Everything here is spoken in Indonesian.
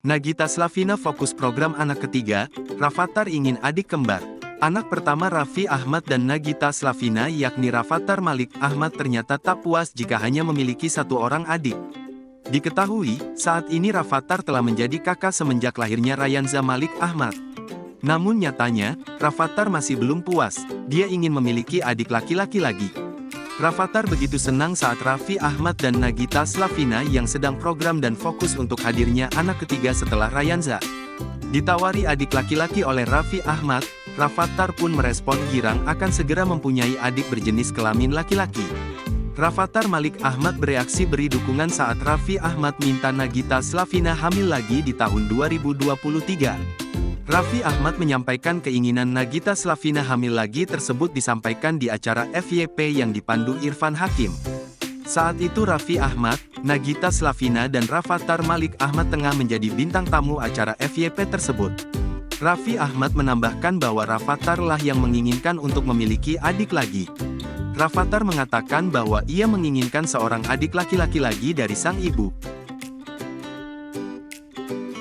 Nagita Slavina fokus program anak ketiga, Rafathar ingin adik kembar. Anak pertama Raffi Ahmad dan Nagita Slavina yakni Rafathar Malik Ahmad ternyata tak puas jika hanya memiliki satu orang adik. Diketahui, saat ini Rafathar telah menjadi kakak semenjak lahirnya Rayanza Malik Ahmad. Namun nyatanya, Rafathar masih belum puas, dia ingin memiliki adik laki-laki lagi. Rafathar begitu senang saat Raffi Ahmad dan Nagita Slavina yang sedang program dan fokus untuk hadirnya anak ketiga setelah Rayanza. Ditawari adik laki-laki oleh Raffi Ahmad, Rafathar pun merespon girang akan segera mempunyai adik berjenis kelamin laki-laki. Rafathar Malik Ahmad bereaksi beri dukungan saat Raffi Ahmad minta Nagita Slavina hamil lagi di tahun 2023. Raffi Ahmad menyampaikan keinginan Nagita Slavina hamil lagi tersebut disampaikan di acara FYP yang dipandu Irfan Hakim. Saat itu Raffi Ahmad, Nagita Slavina dan Rafathar Malik Ahmad tengah menjadi bintang tamu acara FYP tersebut. Raffi Ahmad menambahkan bahwa Rafathar lah yang menginginkan untuk memiliki adik lagi. Rafathar mengatakan bahwa ia menginginkan seorang adik laki-laki lagi dari sang ibu.